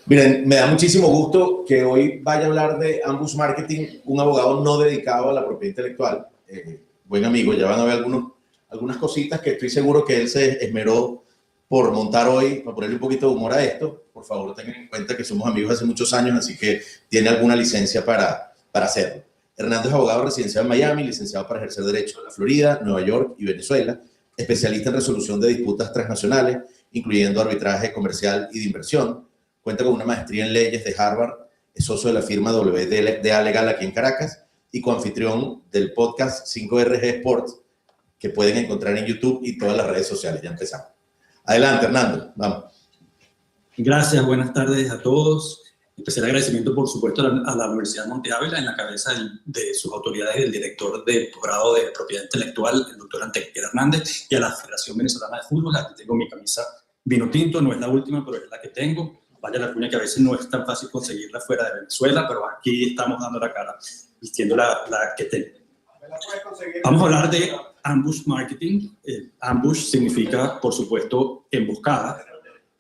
Miren, me da muchísimo gusto que hoy vaya a hablar de Ambush Marketing, un abogado no dedicado a la propiedad intelectual. Buen amigo, ya van a ver algunas cositas que estoy seguro que él se esmeró por montar hoy, para ponerle un poquito de humor a esto. Por favor, tengan en cuenta que somos amigos hace muchos años, así que tiene alguna licencia para hacerlo. Hernando es abogado residenciado en Miami, licenciado para ejercer Derecho en la Florida, Nueva York y Venezuela, especialista en resolución de disputas transnacionales, incluyendo arbitraje comercial y de inversión. Cuenta con una maestría en leyes de Harvard, es socio de la firma WDA Legal aquí en Caracas y coanfitrión del podcast 5RG Sports, que pueden encontrar en YouTube y todas las redes sociales. Ya empezamos. Adelante, Hernando, vamos. Gracias, buenas tardes a todos. Especial agradecimiento, por supuesto, a la Universidad Monte Ávila, en la cabeza de sus autoridades, el director de posgrado de propiedad intelectual, el doctor Antequera Hernández, y a la Federación Venezolana de Fútbol. Aquí tengo mi camisa vino tinto, no es la última, pero es la que tengo. Vaya la cuña que a veces no es tan fácil conseguirla fuera de Venezuela, pero aquí estamos dando la cara, vistiendo la que tengo. Vamos a hablar de Ambush Marketing. Ambush significa, por supuesto, emboscada,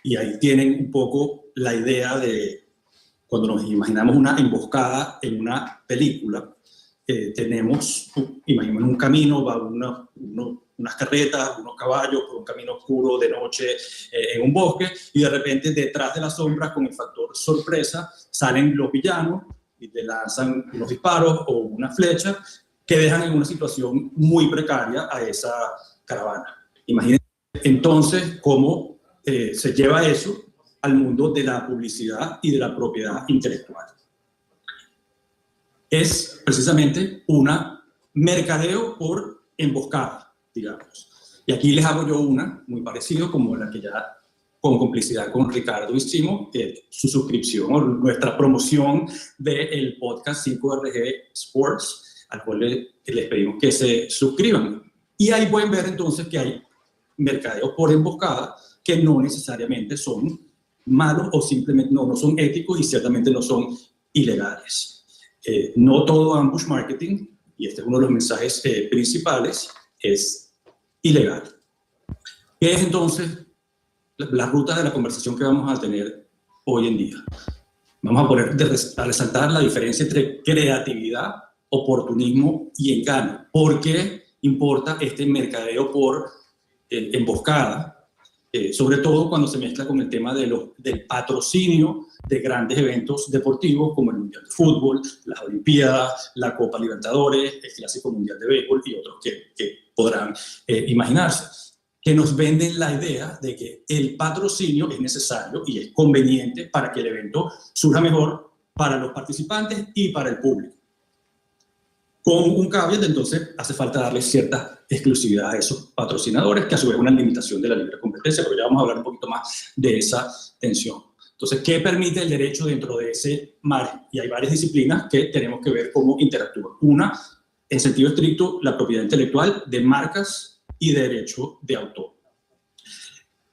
y ahí tienen un poco la idea de cuando nos imaginamos una emboscada en una película. Tenemos, imaginemos un camino, va unas carretas, unos caballos por un camino oscuro de noche en un bosque, y de repente detrás de las sombras, con el factor sorpresa, salen los villanos y te lanzan unos disparos o una flecha que dejan en una situación muy precaria a esa caravana. Imagínense entonces cómo se lleva eso al mundo de la publicidad y de la propiedad intelectual. Es precisamente una mercadeo por emboscada, digamos. Y aquí les hago yo una muy parecida, como la que ya con complicidad con Ricardo hicimos, su suscripción o nuestra promoción del podcast 5RG Sports, al cual les pedimos que se suscriban. Y ahí pueden ver entonces que hay mercadeo por emboscada que no necesariamente son malos o simplemente no son éticos y ciertamente no son ilegales. No todo ambush marketing, y este es uno de los mensajes principales, es ilegal. ¿Qué es entonces la ruta de la conversación que vamos a tener hoy en día? Vamos a resaltar la diferencia entre creatividad, oportunismo y engaño. ¿Por qué importa este mercadeo por emboscada? Sobre todo cuando se mezcla con el tema del patrocinio de grandes eventos deportivos como el Mundial de Fútbol, las Olimpiadas, la Copa Libertadores, el Clásico Mundial de Béisbol y otros que podrán imaginarse, que nos venden la idea de que el patrocinio es necesario y es conveniente para que el evento surja mejor para los participantes y para el público. Con un caveat, entonces, hace falta darle cierta exclusividad a esos patrocinadores, que a su vez es una limitación de la libre competencia, pero ya vamos a hablar un poquito más de esa tensión. Entonces, ¿qué permite el derecho dentro de ese margen? Y hay varias disciplinas que tenemos que ver cómo interactúan. Una, en sentido estricto, la propiedad intelectual de marcas y de derecho de autor.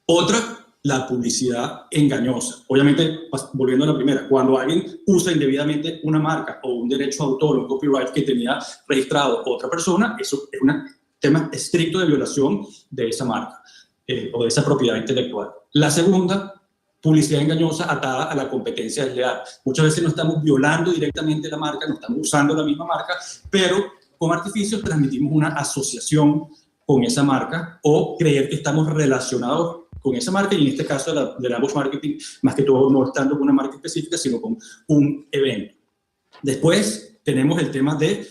Otra, la publicidad engañosa. Obviamente, volviendo a la primera, cuando alguien usa indebidamente una marca o un derecho de autor, un copyright que tenía registrado otra persona, eso es un tema estricto de violación de esa marca o de esa propiedad intelectual. La segunda, publicidad engañosa atada a la competencia desleal. Muchas veces no estamos violando directamente la marca, no estamos usando la misma marca, pero con artificios transmitimos una asociación con esa marca o creer que estamos relacionados con esa marca, y en este caso del ambush marketing, más que todo no estando con una marca específica, sino con un evento. Después tenemos el tema de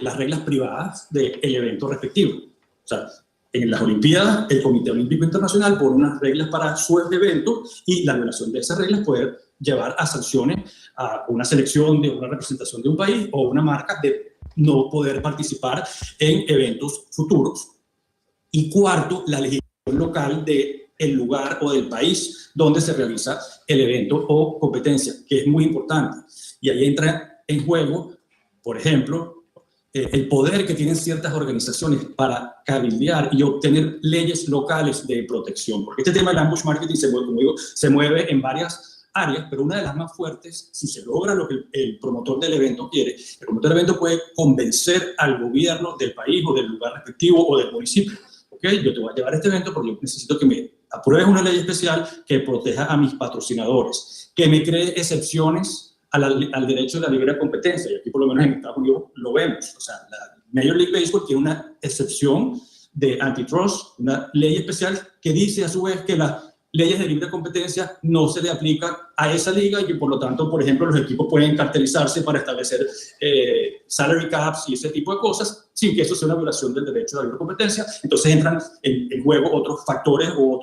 las reglas privadas del evento respectivo. O sea, en las Olimpiadas, el Comité Olímpico Internacional pone unas reglas para su evento y la violación de esas reglas puede llevar a sanciones a una selección de una representación de un país o una marca de no poder participar en eventos futuros. Y cuarto, la legislación local del lugar o del país donde se realiza el evento o competencia, que es muy importante. Y ahí entra en juego, por ejemplo, el poder que tienen ciertas organizaciones para cabildear y obtener leyes locales de protección. Porque este tema del ambush marketing se mueve en varias áreas, pero una de las más fuertes, si se logra lo que el promotor del evento quiere, el promotor del evento puede convencer al gobierno del país o del lugar respectivo o del municipio. Okay, yo te voy a llevar a este evento porque yo necesito que me apruebes una ley especial que proteja a mis patrocinadores, que me cree excepciones al derecho de la libre competencia. Y aquí, por lo menos en Estados Unidos, lo vemos. O sea, la Major League Baseball tiene una excepción de antitrust, una ley especial que dice a su vez que las leyes de libre competencia no se le aplican a esa liga y que por lo tanto, por ejemplo, los equipos pueden cartelizarse para establecer salary caps y ese tipo de cosas sin que eso sea una violación del derecho de la libre competencia. Entonces entran en juego otros factores o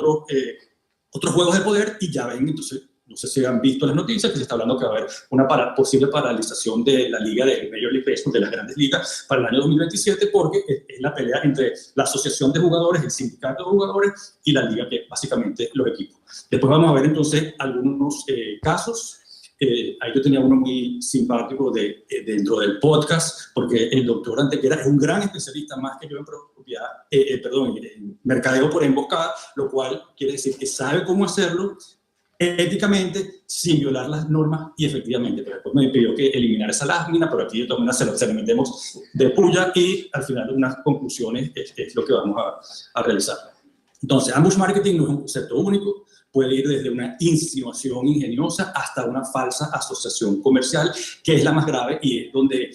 otros juegos de poder y ya ven, entonces, no sé si han visto las noticias, que se está hablando que va a haber una posible paralización de la liga de Major League Baseball, de las grandes ligas, para el año 2027, porque es la pelea entre la asociación de jugadores, el sindicato de jugadores y la liga, que básicamente los equipos. Después vamos a ver entonces algunos casos. Ahí yo tenía uno muy simpático dentro del podcast, porque el doctor Antequera es un gran especialista, más que yo en propiedad, en mercadeo por emboscada, lo cual quiere decir que sabe cómo hacerlo éticamente, sin violar las normas y efectivamente. Pero después me pidió que eliminara esa lámina, pero aquí de todas maneras se lo metemos de puya y al final unas conclusiones es lo que vamos a realizar. Entonces, ambush marketing no es un concepto único, puede ir desde una insinuación ingeniosa hasta una falsa asociación comercial, que es la más grave y es donde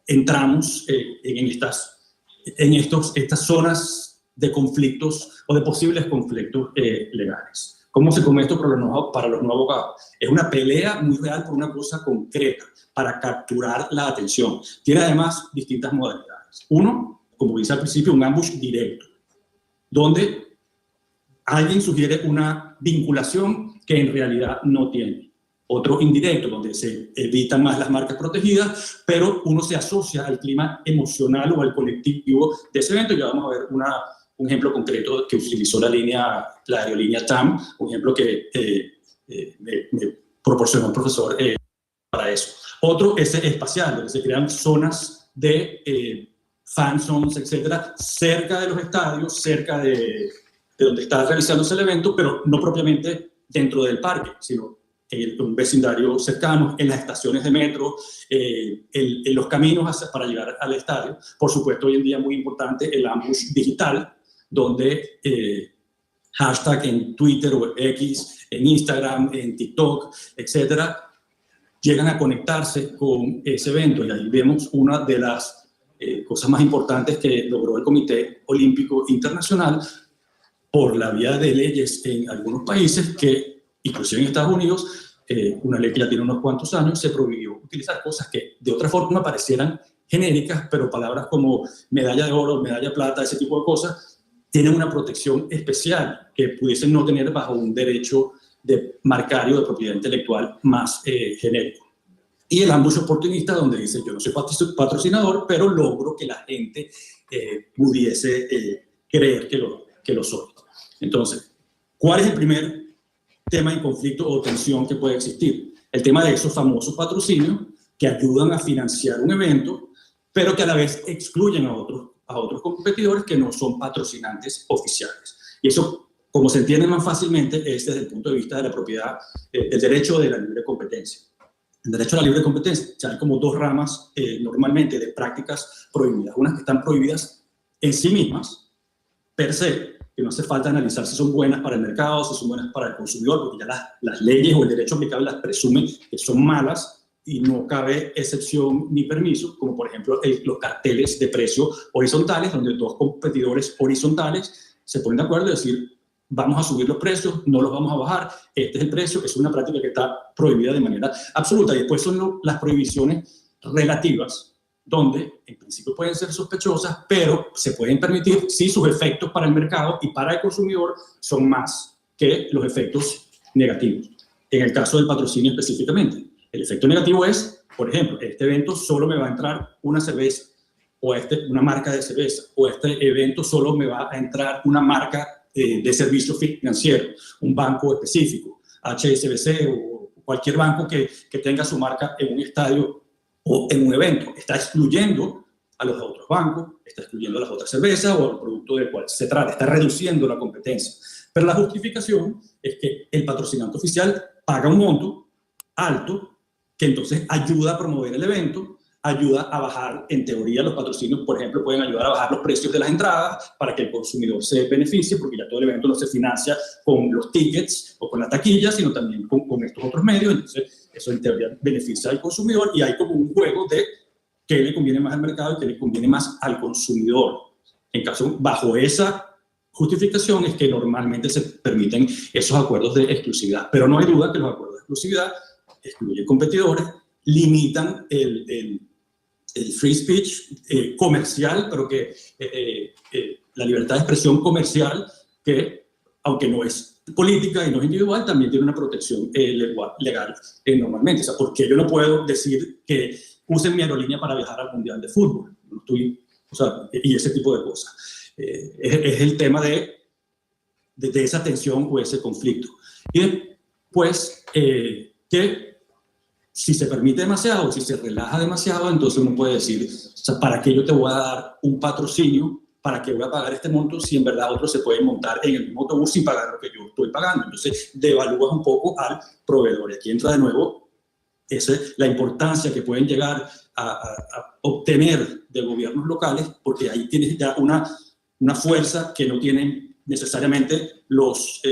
entramos en estas zonas de conflictos o de posibles conflictos legales. ¿Cómo se come esto para los no abogados? Es una pelea muy real por una cosa concreta, para capturar la atención. Tiene además distintas modalidades. Uno, como dice al principio, un ambush directo, donde alguien sugiere una vinculación que en realidad no tiene. Otro indirecto, donde se evitan más las marcas protegidas, pero uno se asocia al clima emocional o al colectivo de ese evento. Ya vamos a ver un ejemplo concreto que utilizó la aerolínea TAM, un ejemplo que me proporcionó el profesor para eso. Otro es espacial, donde se crean zonas de fan zones, etcétera, cerca de los estadios, cerca de donde está realizándose el evento, pero no propiamente dentro del parque, sino en un vecindario cercano, en las estaciones de metro, en los caminos para llegar al estadio. Por supuesto, hoy en día muy importante el ambush digital, donde hashtag en Twitter o X, en Instagram, en TikTok, etcétera, llegan a conectarse con ese evento. Y ahí vemos una de las cosas más importantes que logró el Comité Olímpico Internacional por la vía de leyes en algunos países, que inclusive en Estados Unidos, una ley que ya tiene unos cuantos años, se prohibió utilizar cosas que de otra forma parecieran genéricas, pero palabras como medalla de oro, medalla de plata, ese tipo de cosas, tienen una protección especial que pudiesen no tener bajo un derecho de marcario de propiedad intelectual más genérico. Y el ambush oportunista, donde dice, yo no soy patrocinador, pero logro que la gente pudiese creer que lo soy. Entonces, ¿cuál es el primer tema en conflicto o tensión que puede existir? El tema de esos famosos patrocinios que ayudan a financiar un evento, pero que a la vez excluyen a otros competidores que no son patrocinantes oficiales. Y eso, como se entiende más fácilmente, es desde el punto de vista de la propiedad, el derecho de la libre competencia. El derecho a la libre competencia, ya hay como dos ramas normalmente de prácticas prohibidas. Unas que están prohibidas en sí mismas, per se, que no hace falta analizar si son buenas para el mercado, si son buenas para el consumidor, porque ya las leyes o el derecho aplicable las presumen que son malas y no cabe excepción ni permiso, como por ejemplo los carteles de precio horizontales, donde dos competidores horizontales se ponen de acuerdo y decir, vamos a subir los precios, no los vamos a bajar, este es el precio. Es una práctica que está prohibida de manera absoluta. Y después son las prohibiciones relativas, donde en principio pueden ser sospechosas, pero se pueden permitir si sus efectos para el mercado y para el consumidor son más que los efectos negativos. En el caso del patrocinio específicamente, el efecto negativo es, por ejemplo, este evento solo me va a entrar una cerveza, o una marca de cerveza, o este evento solo me va a entrar una marca de servicio financiero, un banco específico, HSBC o cualquier banco que tenga su marca en un estadio o en un evento. Está excluyendo a los otros bancos, está excluyendo a las otras cervezas o al producto del cual se trata, está reduciendo la competencia. Pero la justificación es que el patrocinante oficial paga un monto alto que entonces ayuda a promover el evento, ayuda a bajar, en teoría, los patrocinios, por ejemplo, pueden ayudar a bajar los precios de las entradas para que el consumidor se beneficie, porque ya todo el evento no se financia con los tickets o con la taquilla, sino también con estos otros medios. Entonces, eso en teoría beneficia al consumidor y hay como un juego de qué le conviene más al mercado y qué le conviene más al consumidor. En caso, bajo esa justificación es que normalmente se permiten esos acuerdos de exclusividad. Pero no hay duda que los acuerdos de exclusividad excluyen competidores, limitan el free speech comercial, pero que la libertad de expresión comercial, que aunque no es política y no es individual, también tiene una protección legal normalmente. O sea, ¿por qué yo no puedo decir que usen mi aerolínea para viajar al Mundial de Fútbol? No estoy, o sea, y ese tipo de cosas. Es el tema de esa tensión o ese conflicto. Y después, que si se permite demasiado, si se relaja demasiado, entonces uno puede decir, o sea, ¿para qué yo te voy a dar un patrocinio? ¿Para qué voy a pagar este monto si en verdad otros se pueden montar en el mismo autobús sin pagar lo que yo estoy pagando? Entonces, devalúas un poco al proveedor. Y aquí entra de nuevo la importancia que pueden llegar a obtener de gobiernos locales, porque ahí tienes ya una fuerza que no tienen necesariamente las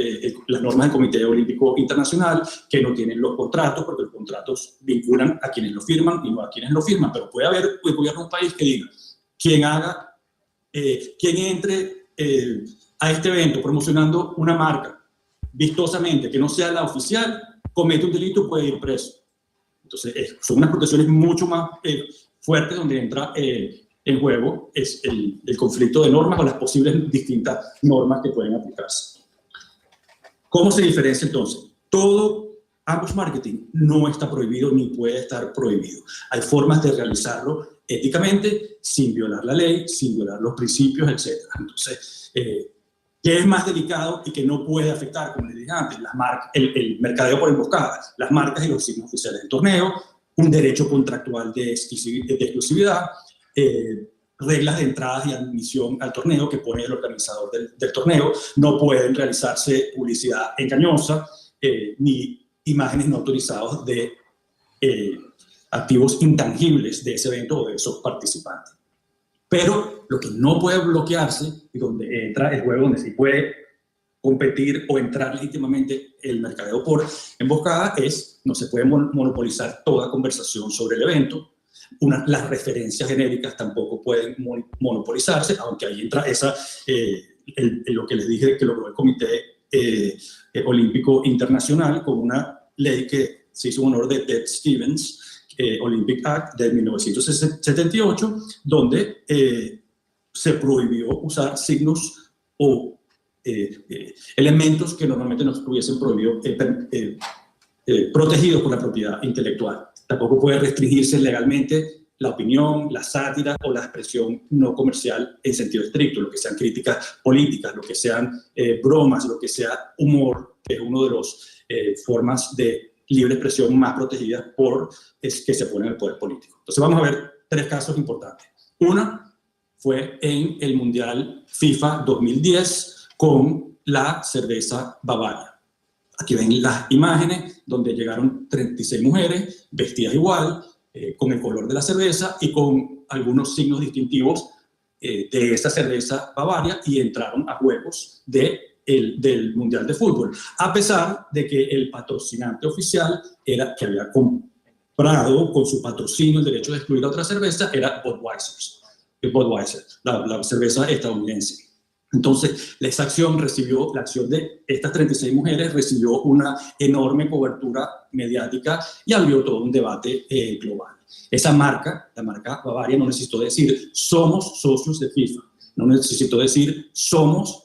normas del Comité Olímpico Internacional, que no tienen los contratos, porque los contratos vinculan a quienes lo firman y no a quienes lo firman. Pero puede haber el gobierno de un país que diga, quien entre a este evento promocionando una marca vistosamente que no sea la oficial, comete un delito, puede ir preso. Entonces, son unas protecciones mucho más fuertes donde entra en juego es el conflicto de normas o las posibles distintas normas que pueden aplicarse. ¿Cómo se diferencia entonces? Ambos marketing no está prohibido ni puede estar prohibido. Hay formas de realizarlo éticamente, sin violar la ley, sin violar los principios, etc. Entonces, ¿qué es más delicado y que no puede afectar, como les dije antes, el mercadeo por emboscada, las marcas y los signos oficiales del torneo, un derecho contractual de exclusividad, reglas de entrada y admisión al torneo que pone el organizador del torneo, no pueden realizarse publicidad engañosa, ni imágenes no autorizadas de activos intangibles de ese evento o de esos participantes. Pero lo que no puede bloquearse y donde entra el juego, donde sí puede competir o entrar legítimamente el mercadeo por emboscada, no se puede monopolizar toda conversación sobre el evento. Las referencias genéricas tampoco pueden monopolizarse, aunque ahí entra lo que les dije que logró el Comité Olímpico Internacional con una ley que se hizo en honor de Ted Stevens, Olympic Act de 1978, donde se prohibió usar signos o elementos que normalmente no estuviesen protegidos por la propiedad intelectual. Tampoco puede restringirse legalmente la opinión, la sátira o la expresión no comercial en sentido estricto, lo que sean críticas políticas, lo que sean bromas, lo que sea humor, que es una de las formas de libre expresión más protegidas que se pone en el poder político. Entonces vamos a ver 3 casos importantes. Una fue en el Mundial FIFA 2010 con la cerveza Bavaria. Aquí ven las imágenes donde llegaron 36 mujeres vestidas igual, con el color de la cerveza y con algunos signos distintivos de esa cerveza Bavaria, y entraron a juegos del Mundial de Fútbol, a pesar de que el patrocinante oficial que había comprado con su patrocinio el derecho de excluir a otra cerveza era Budweiser, la cerveza estadounidense. Entonces, la acción de estas 36 mujeres recibió una enorme cobertura mediática y abrió todo un debate global. Esa marca, la marca Bavaria, no necesitó decir somos socios de FIFA, no necesitó decir somos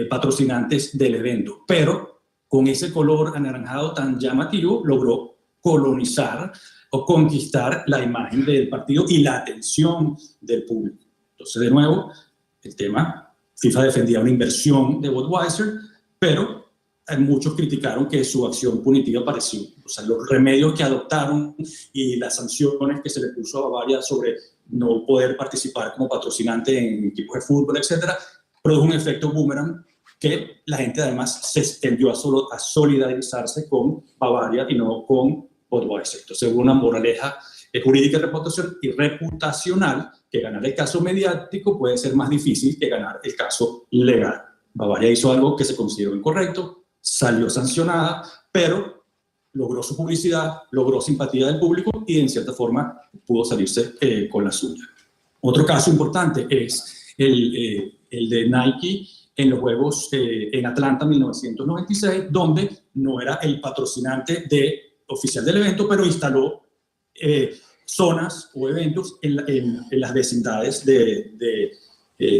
patrocinantes del evento, pero con ese color anaranjado tan llamativo logró colonizar o conquistar la imagen del partido y la atención del público. Entonces, de nuevo, el tema... FIFA defendía una inversión de Budweiser, pero muchos criticaron que su acción punitiva pareció. O sea, los remedios que adoptaron y las sanciones que se le puso a Bavaria sobre no poder participar como patrocinante en equipos de fútbol, etcétera, produjo un efecto boomerang que la gente además se tendió a solidarizarse con Bavaria y no con Budweiser. Entonces hubo una moraleja jurídica y reputacional, que ganar el caso mediático puede ser más difícil que ganar el caso legal. Bavaria hizo algo que se consideró incorrecto, salió sancionada, pero logró su publicidad, logró simpatía del público y en cierta forma pudo salirse con la suya. Otro caso importante es el de Nike en los Juegos en Atlanta 1996, donde no era el patrocinante oficial del evento, pero instaló zonas o eventos en las vecindades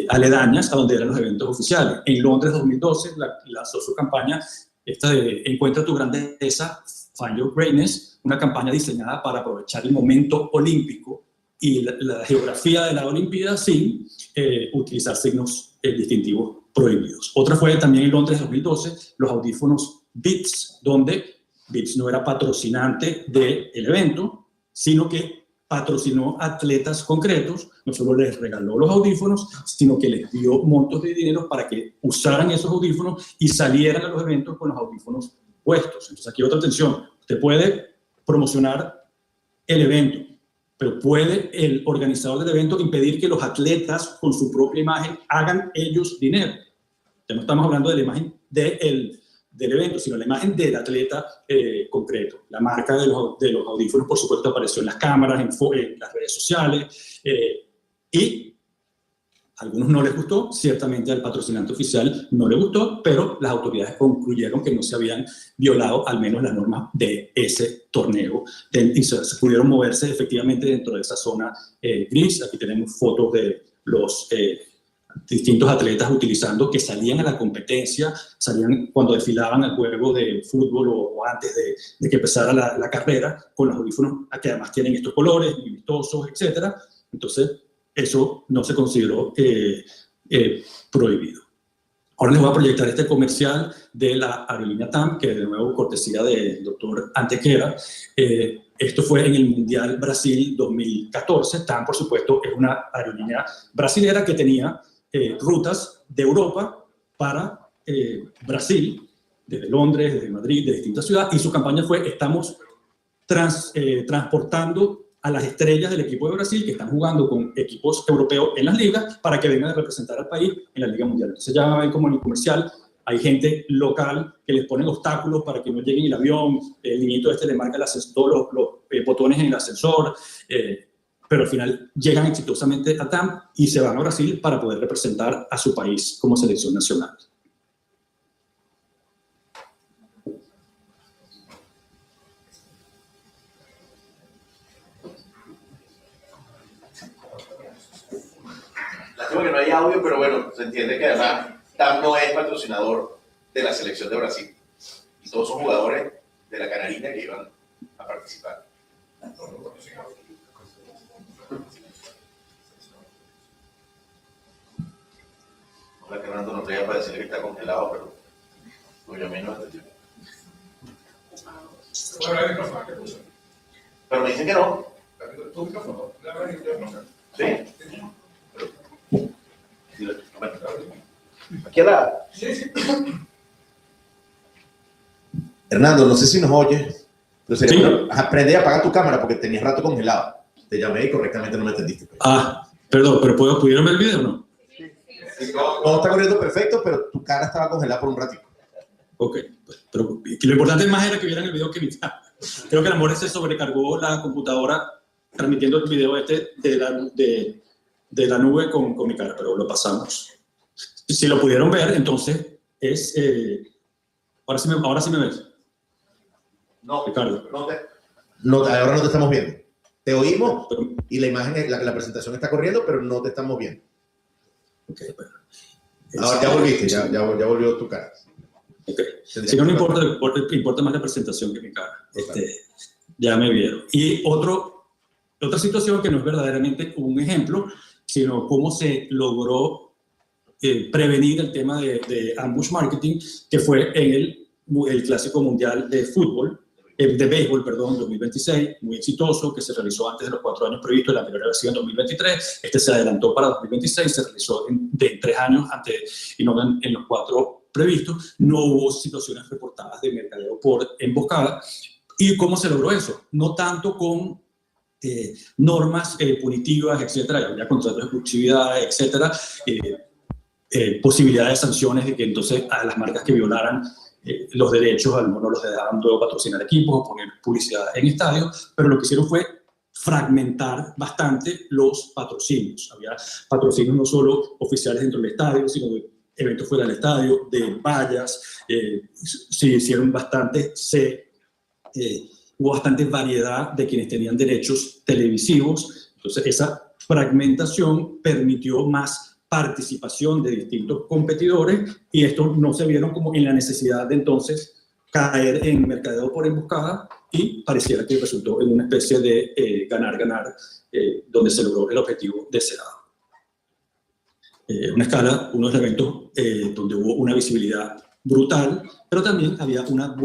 aledañas a donde eran los eventos oficiales. En Londres 2012 lanzó su campaña esta de Encuentra tu grandeza, Find Your Greatness, una campaña diseñada para aprovechar el momento olímpico y la geografía de la Olimpiada sin utilizar signos distintivos prohibidos. Otra fue también en Londres 2012, los audífonos Beats, donde Beats no era patrocinante del evento, sino que patrocinó atletas concretos, no solo les regaló los audífonos, sino que les dio montos de dinero para que usaran esos audífonos y salieran a los eventos con los audífonos puestos. Entonces aquí otra atención, usted puede promocionar el evento, pero puede el organizador del evento impedir que los atletas con su propia imagen hagan ellos dinero. Ya no estamos hablando de la imagen del evento, sino la imagen del atleta concreto. La marca de los audífonos, por supuesto, apareció en las cámaras, en las redes sociales, y a algunos no les gustó, ciertamente al patrocinante oficial no le gustó, pero las autoridades concluyeron que no se habían violado al menos las normas de ese torneo y se pudieron moverse efectivamente dentro de esa zona gris. Aquí tenemos fotos de los distintos atletas utilizando, que salían a la competencia, salían cuando desfilaban al juego de fútbol o antes de que empezara la carrera, con los audífonos que además tienen estos colores, muy vistosos, etc. Entonces, eso no se consideró prohibido. Ahora les voy a proyectar este comercial de la aerolínea TAM, que de nuevo cortesía del doctor Antequera. Esto fue en el Mundial Brasil 2014. TAM, por supuesto, es una aerolínea brasilera que tenía rutas de Europa para Brasil, desde Londres, desde Madrid, de distintas ciudades, y su campaña fue: estamos transportando a las estrellas del equipo de Brasil que están jugando con equipos europeos en las ligas para que vengan a representar al país en la Liga Mundial. Entonces ya ven como en el comercial hay gente local que les ponen obstáculos para que no lleguen el avión, el niñito le marca todos los botones en el ascensor, pero al final llegan exitosamente a TAM y se van a Brasil para poder representar a su país como selección nacional. Lástima que no hay audio, pero bueno, se entiende que además TAM no es patrocinador de la selección de Brasil. Y todos son jugadores de la Canarina que iban a participar. Hola, Fernando, no te voy a decirle que está congelado, pero lo llamé no atendió. Pero me dicen que no. ¿Sí? Bueno, aquí a la... Hernando, no sé si nos oyes. Pero sería bueno, aprende a apagar tu cámara porque tenías rato congelado. Te llamé y correctamente no me entendiste. Perdón, pero ¿pudieron ver el video o no? Todo está corriendo perfecto, pero tu cara estaba congelada por un ratito. Ok, pero lo importante más era que vieran el video que vi. Creo que el amor se sobrecargó la computadora transmitiendo el video de la nube con mi cara, pero lo pasamos. Si lo pudieron ver, entonces es... ahora sí me ves. No, Ricardo. Ahora no te estamos viendo. Te oímos y la imagen, la presentación está corriendo, pero no te estamos viendo. Ok, bueno. Ahora ya volviste, ya volvió tu cara. Ok. Si no importa más la presentación que mi cara. Ya me vieron. Y otra situación que no es verdaderamente un ejemplo, sino cómo se logró prevenir el tema de ambush marketing, que fue en el Clásico Mundial de béisbol, 2026, muy exitoso, que se realizó antes de los 4 años previstos. El anterior había sido en 2023, este se adelantó para 2026, se realizó de 3 años antes y no en los 4 previstos. No hubo situaciones reportadas de mercadeo por emboscada ¿Y cómo se logró eso? No tanto con normas punitivas, etcétera, había contratos de exclusividad, etcétera, posibilidades de sanciones de que entonces a las marcas que violaran los derechos, algunos los dejaban luego patrocinar equipos o poner publicidad en estadios, pero lo que hicieron fue fragmentar bastante los patrocinios. Había patrocinios no solo oficiales dentro del estadio, sino de eventos fuera del estadio, de vallas, se hicieron bastante, hubo bastante variedad de quienes tenían derechos televisivos. Entonces, esa fragmentación permitió más participación de distintos competidores y estos no se vieron como en la necesidad de entonces caer en mercadeo por emboscada y pareciera que resultó en una especie de ganar-ganar donde se logró el objetivo deseado. Una escala, uno de los eventos donde hubo una visibilidad brutal, pero también había una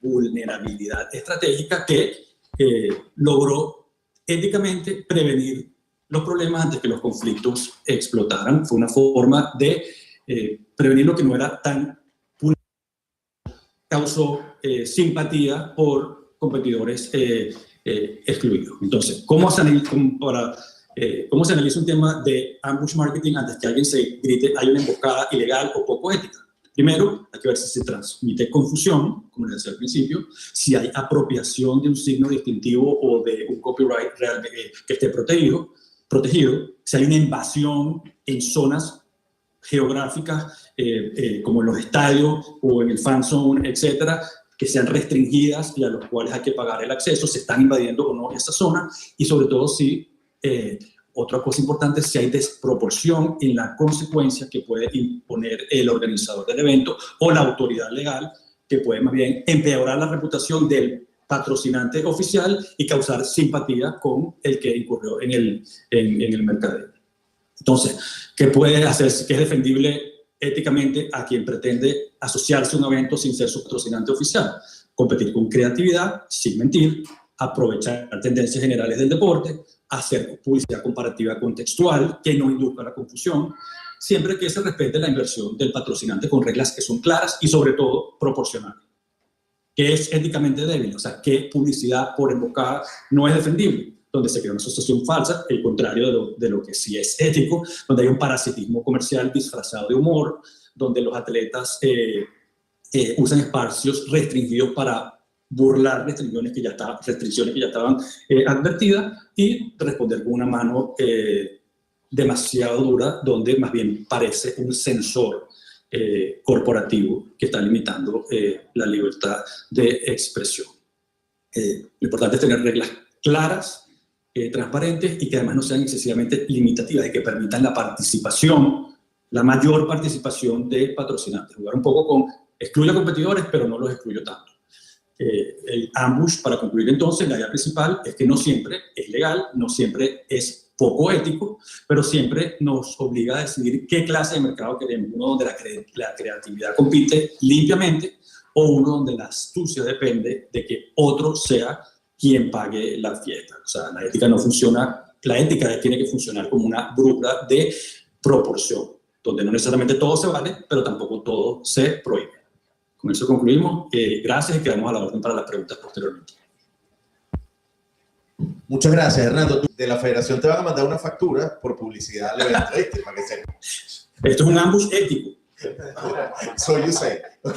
vulnerabilidad estratégica que logró éticamente prevenir los problemas antes que los conflictos explotaran. Fue una forma de prevenir lo que no era tan causó simpatía por competidores excluidos. Entonces, ¿cómo se analiza un tema de ambush marketing antes que alguien se grite hay una emboscada ilegal o poco ética? Primero, hay que ver si se transmite confusión, como les decía al principio, si hay apropiación de un signo distintivo o de un copyright real que esté protegido, si hay una invasión en zonas geográficas como en los estadios o en el fan zone, etcétera, que sean restringidas y a los cuales hay que pagar el acceso, se están invadiendo o no esa zona, y sobre todo si, otra cosa importante, si hay desproporción en la consecuencia que puede imponer el organizador del evento o la autoridad legal, que puede más bien empeorar la reputación del patrocinante oficial y causar simpatía con el que incurrió en el mercadeo. Entonces, ¿qué puede hacer? ¿Qué es defendible éticamente a quien pretende asociarse a un evento sin ser su patrocinante oficial? Competir con creatividad, sin mentir, aprovechar tendencias generales del deporte, hacer publicidad comparativa contextual que no induzca la confusión, siempre que se respete la inversión del patrocinante con reglas que son claras y sobre todo proporcionales. ¿Qué es éticamente débil? O sea, ¿qué publicidad por emboscada no es defendible? Donde se crea una asociación falsa, el contrario de lo que sí es ético, donde hay un parasitismo comercial disfrazado de humor, donde los atletas usan espacios restringidos para burlar restricciones que ya estaban advertidas y responder con una mano demasiado dura, donde más bien parece un sensor corporativo que está limitando la libertad de expresión. Lo importante es tener reglas claras, transparentes y que además no sean excesivamente limitativas y que permitan la participación, la mayor participación de patrocinantes. Jugar un poco con excluyo a competidores, pero no los excluyo tanto. El ambush, para concluir entonces, la idea principal es que no siempre es legal, no siempre es poco ético, pero siempre nos obliga a decidir qué clase de mercado queremos, uno donde la creatividad compite limpiamente o uno donde la astucia depende de que otro sea quien pague la fiesta. O sea, la ética no funciona, la ética tiene que funcionar como una brújula de proporción, donde no necesariamente todo se vale, pero tampoco todo se prohíbe. Con eso concluimos. Gracias y quedamos a la orden para las preguntas posteriormente. Muchas gracias, Hernando. De la federación te van a mandar una factura por publicidad al evento, ¿viste? Para que sepas. Esto es un ambush ético. So you say. Ok.